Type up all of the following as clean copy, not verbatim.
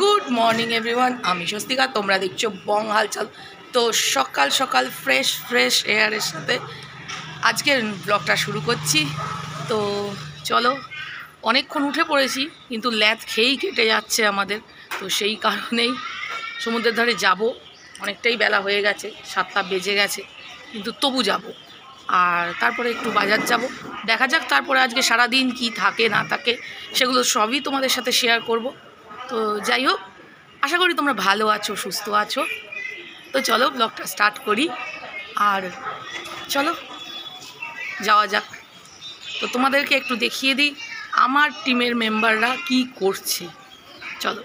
Good morning everyone, আমি স্বস্তিকা, তোমরা দেখছো বং হালচাল। তো সকাল সকাল ফ্রেশ এয়ারের সাথে আজকের ব্লগটা শুরু করছি। তো চলো, অনেকক্ষণ উঠে পড়েছি কিন্তু ল্যাদ খেয়েই কেটে যাচ্ছে আমাদের। তো সেই কারণেই সমুদ্রের ধারে যাব, অনেকটাই বেলা হয়ে গেছে, 7টা বেজে গেছে, কিন্তু তবু যাব। আর তারপরে একটু বাজার যাব, দেখা যাক তারপরে আজকে সারাদিন কি থাকে না থাকে সেগুলো সবই তোমাদের সাথে শেয়ার করব। তো যাই হোক, আশা করি তোমরা ভালো আছো, সুস্থ আছো। তো চলো ব্লগটা স্টার্ট করি, আর চলো যাওয়া যাক। তো তোমাদেরকে একটু দেখিয়ে দিই আমার টিমের মেম্বাররা কি করছে। চলো।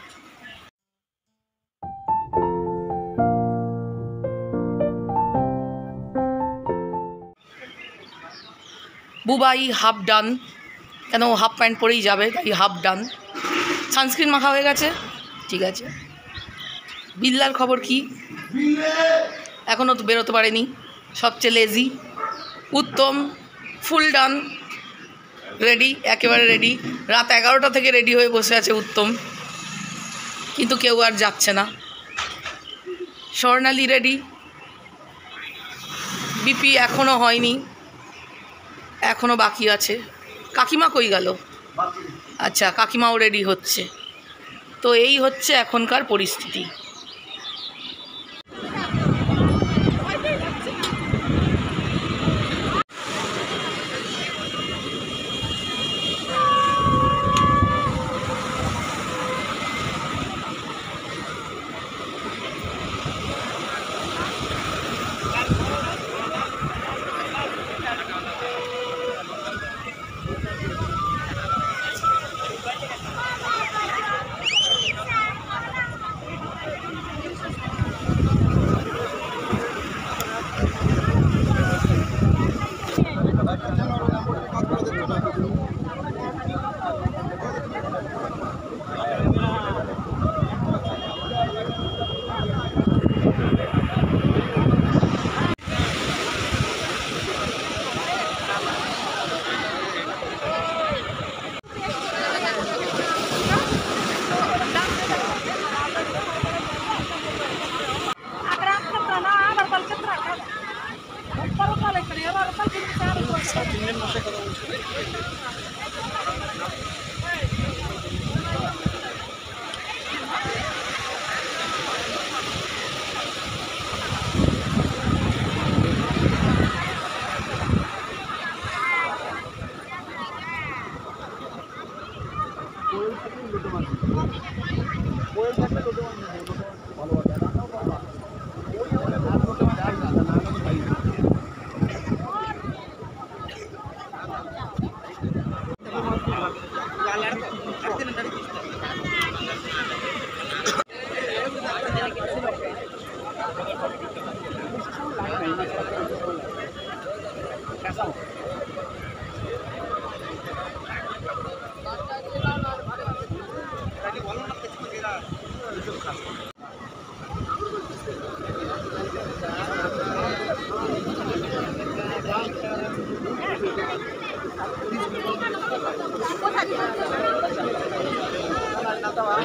বুবাই হাফ ডান, কেন হাফ প্যান্ট পরেই যাবে, তাই হাফ ডান। সানস্ক্রিন মাখা হয়ে গেছে, ঠিক আছে। বিল্লার খবর কি? এখনও তো বেরোতে পারেনি, সবচেয়ে লেজি। উত্তম ফুল ডান, রেডি, একেবারে রেডি। রাত 11টা থেকে রেডি হয়ে বসে আছে উত্তম, কিন্তু কেউ আর যাচ্ছে না। স্বর্ণালী রেডি, বিপি এখনও হয়নি, এখনও বাকি আছে। কাকিমা কই গেল? আচ্ছা, কাকিমাও রেডি হচ্ছে। তো এই হচ্ছে এখনকার পরিস্থিতি।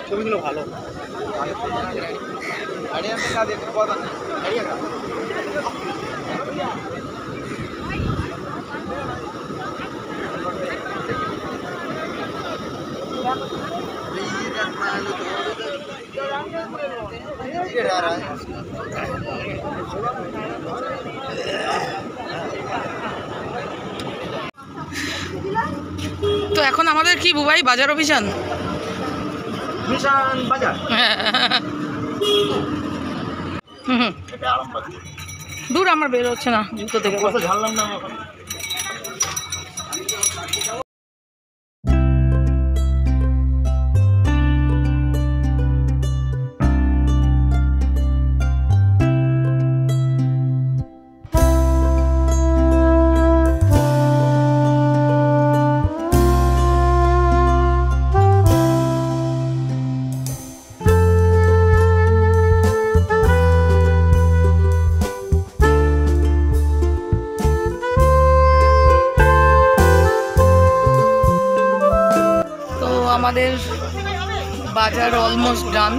ছবিগুলো ভালো। তো এখন আমাদের কি বুবাই, বাজার অভিযান? মিশন বাজার। দূর, আমার বের হচ্ছে না জুতো থেকে। ঝাড়লাম না। বাজার অলমোস্ট ডান।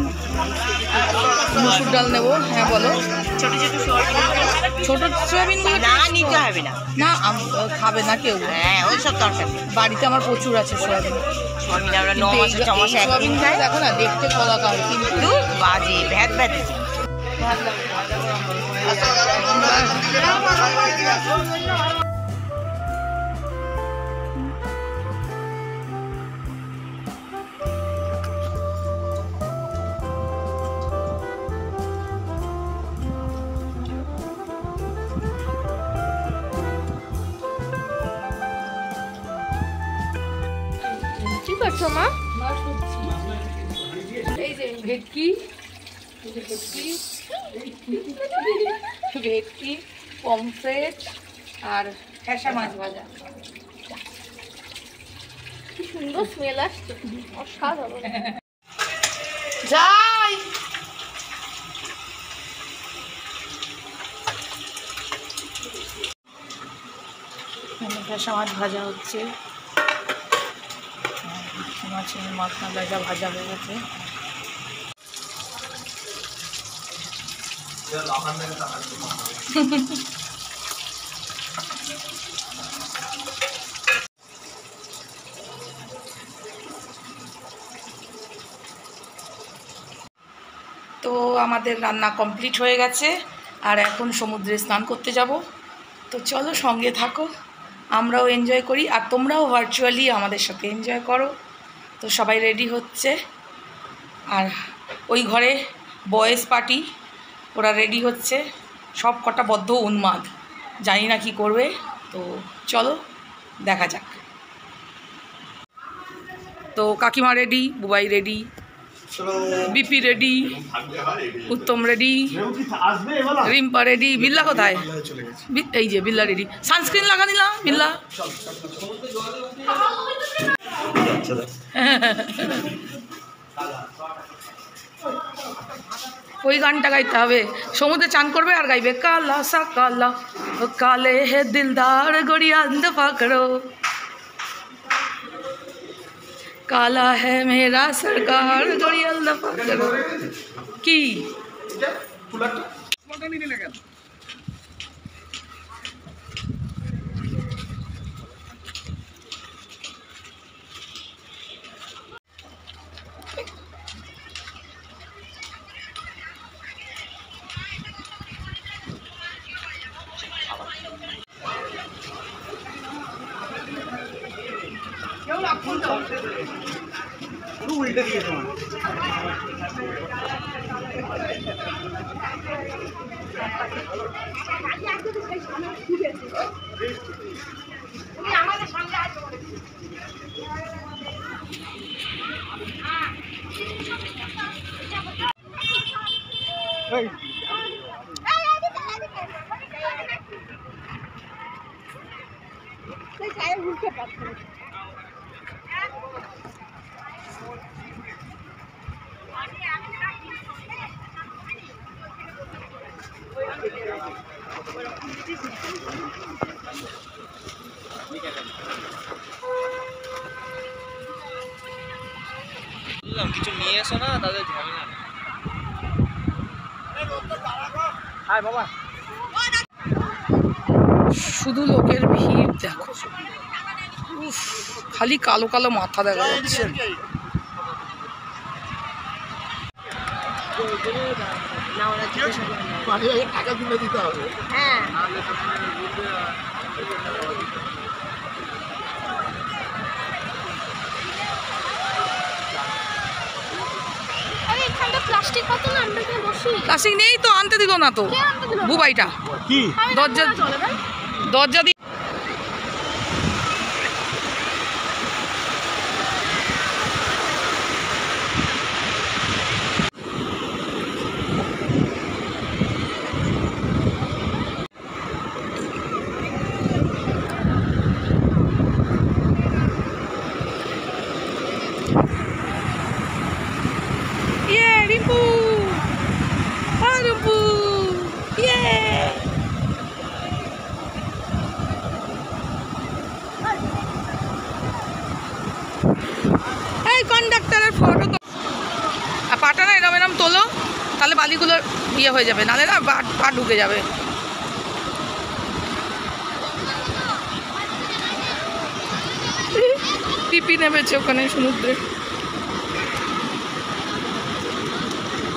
মুসুর ডাল নেবো। হ্যাঁ বলো। ছোট ছোট সোয়াবিন, ছোট সয়াবিন না নিতে হবে না। না খাবে না কেউ। হ্যাঁ ওই সব দরকার নেই। বাড়িতে আমার প্রচুর আছে সয়াবিন। সোয়াবিন আমরা 9 মাসে 6 মাসে একদিন খাই। দেখো না দেখতে কলাকার কিন্তু বাজে ভ্যাট ভ্যাট। কি করছো মা? এই যে ভেটকি ভেটকি পমফ্রেট আর ফ্যাসা মাছ ভাজা। কি সুন্দর স্মেল আসছে, অসাধারণ। যাই ফ্যাসা মাছ ভাজা হচ্ছে। মাছের মাথা ভাজা ভাজা হয়ে গেছে। তো আমাদের রান্না কমপ্লিট হয়ে গেছে আর এখন সমুদ্রে স্নান করতে যাব। তো চলো সঙ্গে থাকো, আমরাও এনজয় করি আর তোমরাও ভার্চুয়ালি আমাদের সাথে এনজয় করো। তো সবাই রেডি হচ্ছে আর ওই ঘরে বয়েজ পার্টি, ওরা রেডি হচ্ছে। সব কটা বদ্ধ উন্মাদ, জানি না কি করবে। তো চলো দেখা যাক। তো কাকিমা ready, Bubai ready, BP ready, Uttam ready, Rimpa ready. Billa কোথায়? এই যে বিল্লা রেডি। সানস্ক্রিন লাগা নিলা বিল্লা? ওই গানটা গাইতে হবে। সমুদ্রে চান করবে আর গাইবে কালা সা কালা কালে হে দিলদার গড়িয়া পাকড়ো, কালা है मेरा सरकार गड़ियाल पकड़ो। কি উল্টে দিয়েছে আমাদের সঙ্গে আছে। উল্টে পাচ্ছে কিছু নিয়ে এসো না, তাদের ঝামেলা। হাই বাবা, শুধু লোকের ভিড় দেখো। উফ, খালি কালো কালো মাথা দেখা যাচ্ছে। টাকা তুলে দিতে হবে। হ্যাঁ প্লাস্টিক কত না আমরা কি বসি? প্লাস্টিক নেই তো, আনতে দিল না তো বুবাইটা। কি দরজা দরজা দিয়ে রিম্পু, রিম্পু, এই কন্ডাক্টরের ফটো। পাটা না এরম এরম তোলো, তাহলে বালিগুলো ইয়ে হয়ে যাবে, নাহলে না পা ঢুকে যাবে। পিপি নেমেছে ওখানে সমুদ্রে।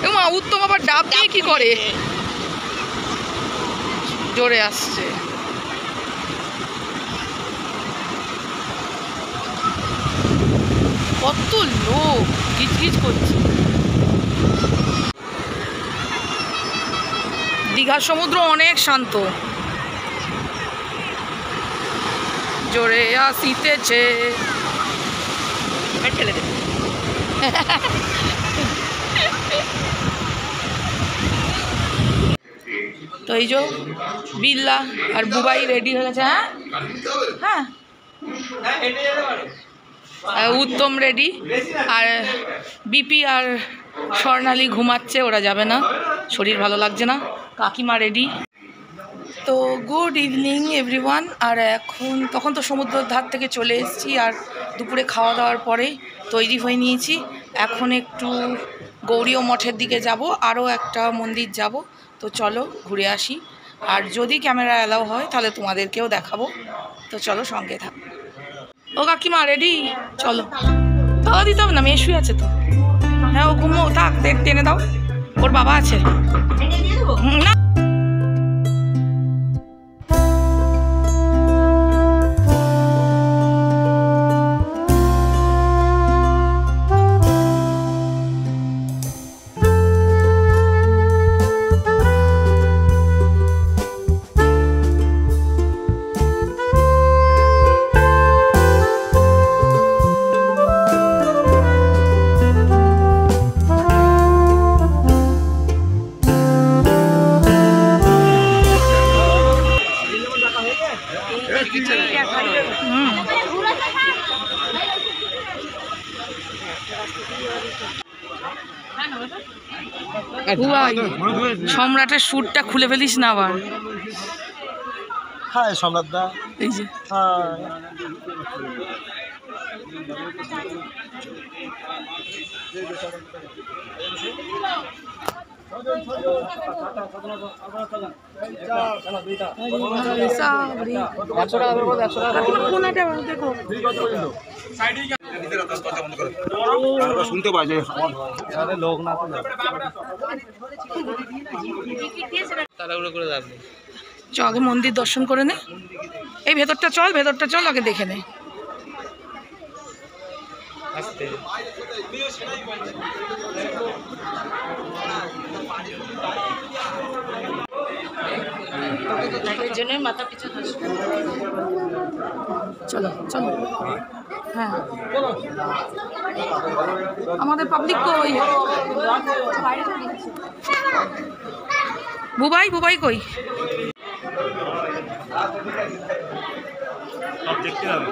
এবং উত্তম আবার ডাব দিয়ে কি করে, জোরে আসছে। কত লোক গিজগিজ করছে। দীঘার সমুদ্র অনেক শান্ত, জোরে আসিতেছে। ফেলে দেবে। তো এই যে বিল্লা আর বুবাই রেডি হয়ে গেছে। হ্যাঁ হ্যাঁ, উত্তম রেডি, আর বিপি আর স্বর্ণালী ঘুমাচ্ছে, ওরা যাবে না, শরীর ভালো লাগছে না। কাকিমা রেডি। তো গুড ইভিনিং এভরিওয়ান। আর তখন তো সমুদ্রের ধার থেকে চলে এসেছি, আর দুপুরে খাওয়া দাওয়ার পরে তৈরি হয়ে নিয়েছি। এখন একটু গৌরীয় মঠের দিকে যাব, আরও একটা মন্দির যাব। তো চলো ঘুরে আসি, আর যদি ক্যামেরা অ্যালাউ হয় তাহলে তোমাদেরকেও দেখাবো। তো চলো সঙ্গে থাক। ও কাকিমা রেডি? চলো। তাও দিতে হবে না, মেয়ে শুয়ে আছে তো। হ্যাঁ ও ঘুমো, থাক, টেনে দাও, ওর বাবা আছে না। সম্রাটের স্যুটটা খুলে ফেলিস না আবার। হ্যাঁ সম্রাট দা, এই যে শুনতে পাই যে লোক না তাড়াহুড়ো করে যাবে। চ আগে মন্দির দর্শন করে নে। এই ভেতরটা চল, আগে দেখে নে। আস্তে চলো চলো। হ্যাঁ আমাদের পাবলিক কই? বুবাই কই? দেখতে হবে,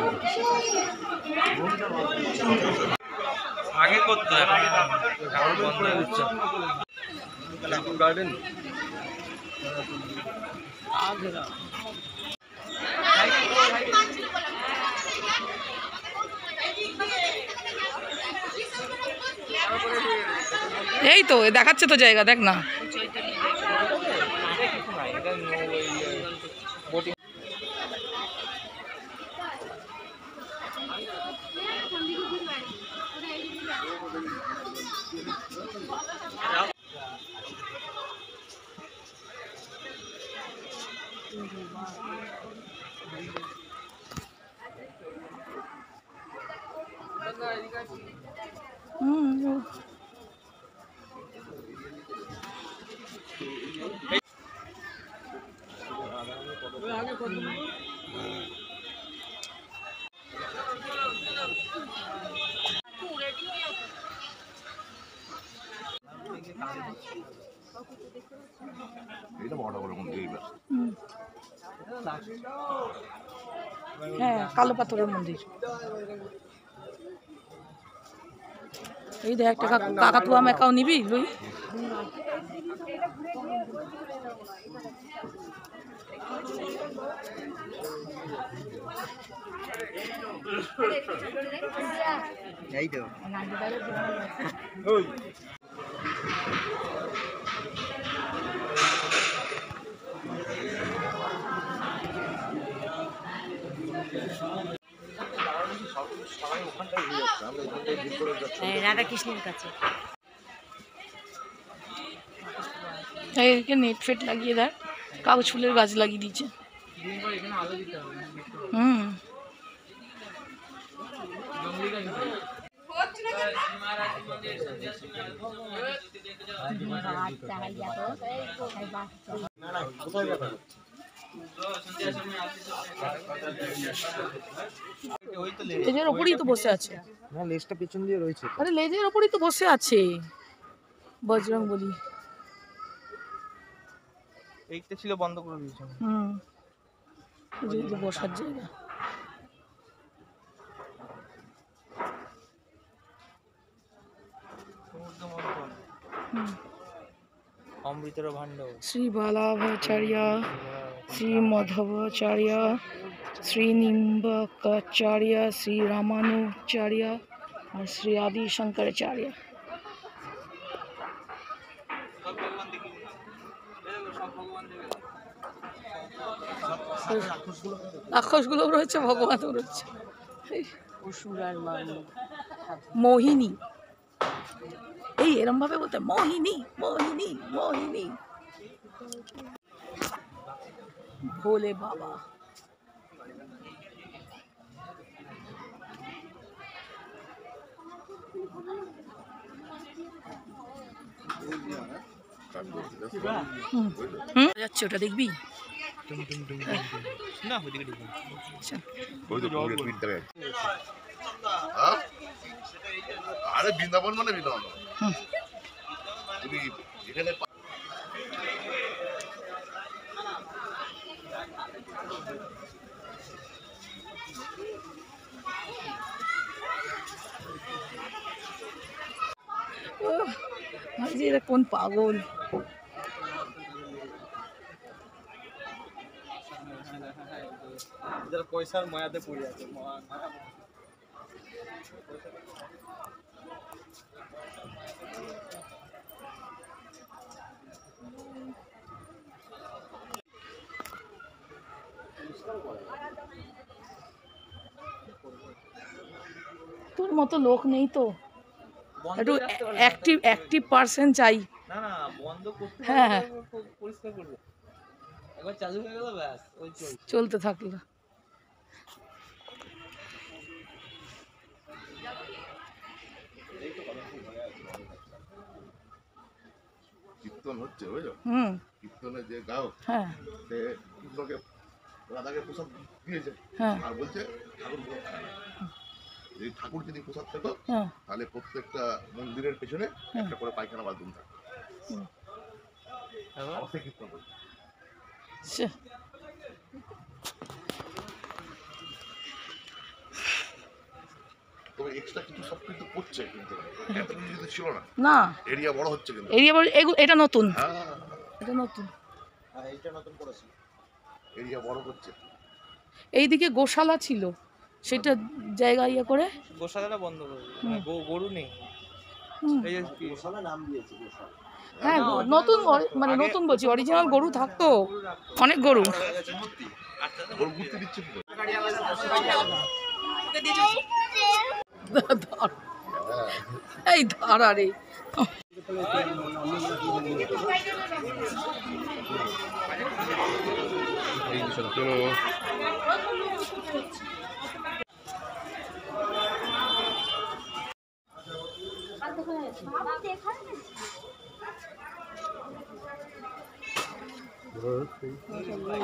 আগে করতে হবে, এখন বন্ধ হয়ে যাচ্ছে। গার্ডেন এই তো দেখাচ্ছে তো জায়গা, দেখ না। হ্যাঁ কালো পাথরের মন্দির। এই দেখ একটা কাকাতুয়া মেকাও নিবি লুই। এই তো রাধা কৃষ্ণের কাছে। এদিকে নেট ফেট লাগিয়ে দেয়, কাগজ ফুলের গাছ লাগিয়ে দিচ্ছে। হুম, লেজের ওপরই তো বসে আছে। না, লেজটা পেছন দিয়ে রয়েছে। আরে লেজের ওপরই তো বসে আছে বজরং বলি। এইটা ছিল বন্ধ করে দিয়েছে। হুম, এই যে বসার জায়গা। হুম, অমৃতের ভাণ্ড। শ্রী বালাভাচার্য, শ্রী মাধবাচার্য, শ্রী নিম্বাকাচার্য, শ্রী রামানুচার্য আর শ্রী আদি শঙ্করাচার্য। রাক্ষসগুলো রয়েছে, ভগবানও রয়েছে। অসুর আর মোহিনী, এই এরম ভাবে বলতে মোহিনী মোহিনী মোহিনী। ভোলে বাবা। যাচ্ছে, ওটা দেখবি? না ওইদিকে ঢুকবো। আরে বৃন্দাবন মানে বৃন্দাবন। তুমি এখানে ভাবছি এরা কোন পাগল। যারা পয়সার মায়াতে পড়ে আছে। তোর মতো লোক নেই তো, একটু অ্যাক্টিভ পার্সন চাই। না না বন্ধ করতে হ্যাঁ হ্যাঁ, পরিষ্কার করবো। একবার চালু হয়ে গেল ব্যাস ওই চলতে থাকলো। কীর্তন হচ্ছে, বুঝলো? হুম, কীর্তনে যে গায়ক, হ্যাঁ সে কৃষ্ণকে রাধাকে প্রসাদ দিয়েছে হ্যাঁ আর বলছে ঠাকুর প্রসাদ খায় না। এই ঠাকুর যদি প্রসাদ পেত হ্যাঁ, তাহলে প্রত্যেকটা মন্দিরের পেছনে একটা করে পায়খানা বাথরুম থাকে। অবশ্যই কীর্তন করছে। সে, তবে এক্সট্রা কিছু সব কিছু করছে, কিন্তু এত কিছু কিন্তু ছিল না। না এরিয়া বড় হচ্ছে কিন্তু। এরিয়া এটা নতুন, হ্যাঁ, এটা নতুন। এইটা নতুন করেছে, এরিয়া বড় করছে। এইদিকে গোশালা ছিল, সেটা জায়গা ইয়ে করে গোশালাটা বন্ধ করে গরু নেই। হুম, এই যে গোশালা নাম দিয়েছে গোশালা। হ্যাঁ নতুন মানে নতুন বলছি, অরিজিনাল গরু থাকতো, অনেক গরু। ওর ঘুরতে দিচ্ছে কি করে? এই ধারা রে,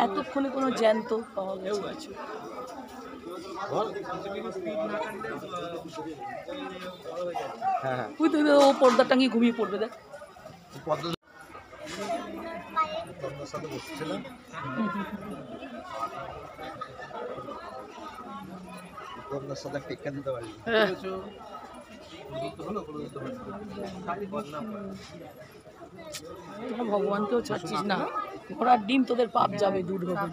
এতক্ষণে কোনো জ্যান্ত পাওয়া গেছে? তুই তো ও পর্দা টাঙিয়ে ঘুমিয়ে পড়বে, দেখ। হ্যাঁ। ভগবানকেও ছাড়ছিস না, ঘোড়ার ডিম তোদের পাপ যাবে, দূর হবে,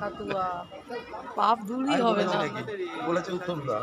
পাপ দূরই হবে না। বলেছে উত্তম দা।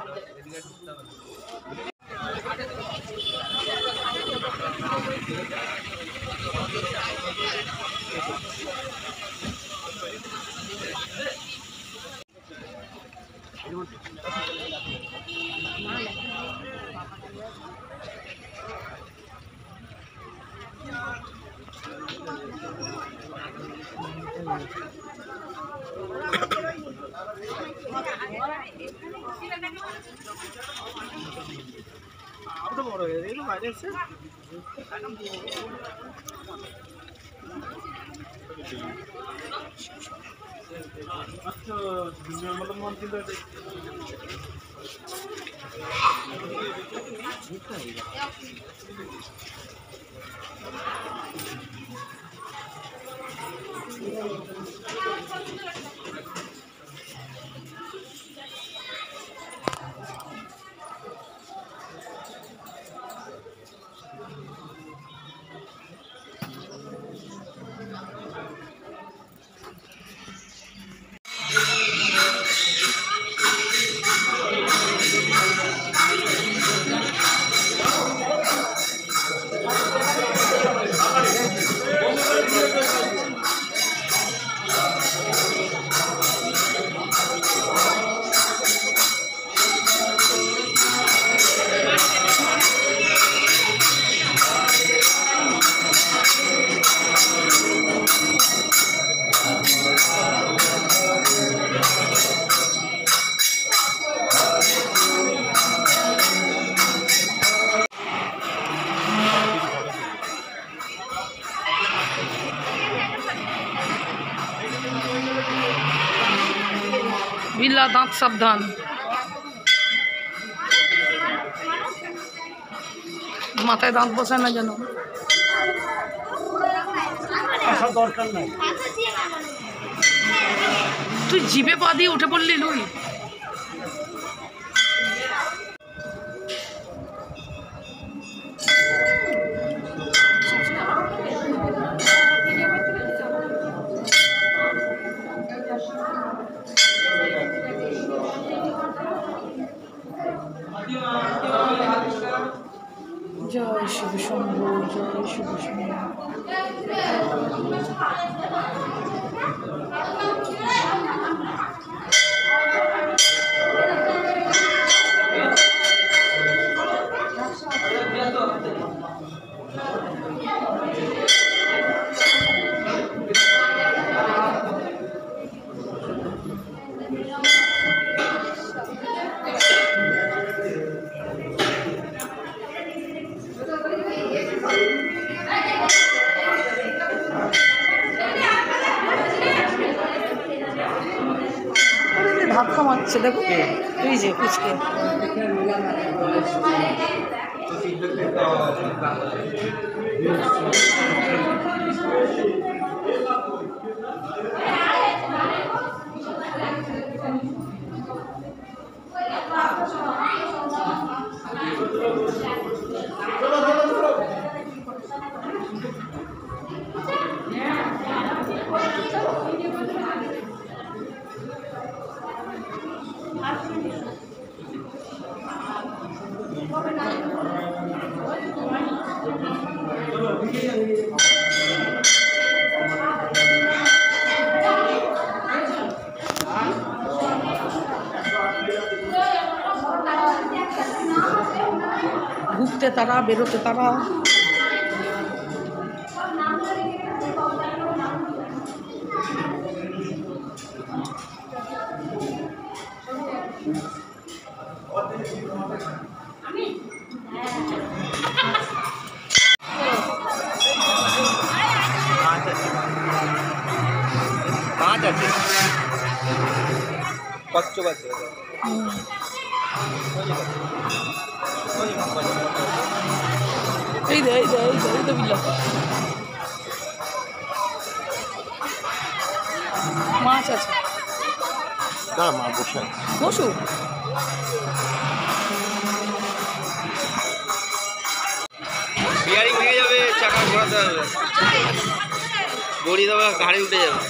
বিল্লা দাঁত সাবধান। মাথায় দাঁত বসায় না যেন। দরকার নাই। তুই জিভে পা দিয়ে উঠে পড়লি লুই। জয় শিব শম্ভু, জয় শিব শম্ভু। ধাক্কা মারছে দেখো, এই যে কুচকে। ঢুকতে তারা, বেরোতে তারা। মাছ আছে, কচ্ছপ আছে। এই দে, এই দে, এই দে, এই দে বিল্লা মাছ আছে। না মা বসে বসু বিয়ারিং ভেঙে যাবে, চাকা ঘোরাতে হবে, দড়ি দেওয়া ঘাড়ে উঠে যাবে।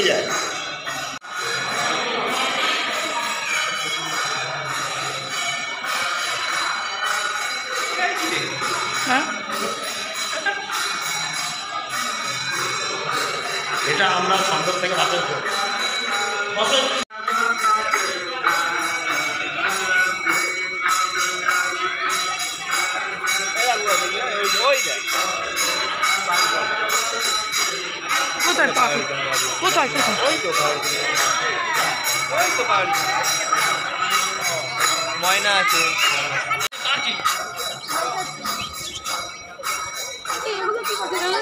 ভেঙে যায়। হ্যাঁ এটা আমরা সন্দেহ থেকে বাঁচাতে পারি। ওই দেখ কোথায় পাখি কোথায় কোথায় ওই তো পাহাড়ি ময়না আছে। এগুলো কি করতে গেলে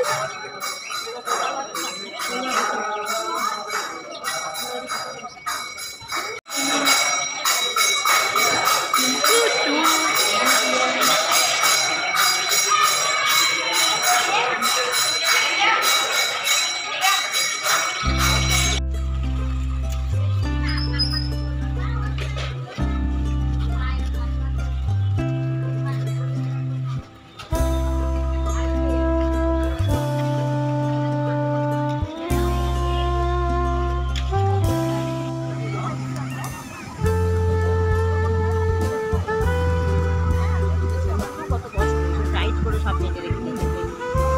কত কষ্ট টাইট করে সব জায়গায় রেখে দিতে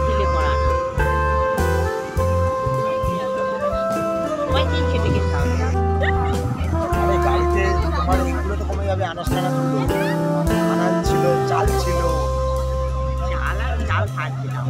ঢিলে করা না সবাই দিন খেতে খেতে হবে আরে গাড়িতে তোমার এইগুলো তো কমে যাবে, আনাজ টানাজ ছিল, আনাজ ছিল, চাল ছিল। চাল আর চাল থাকবে না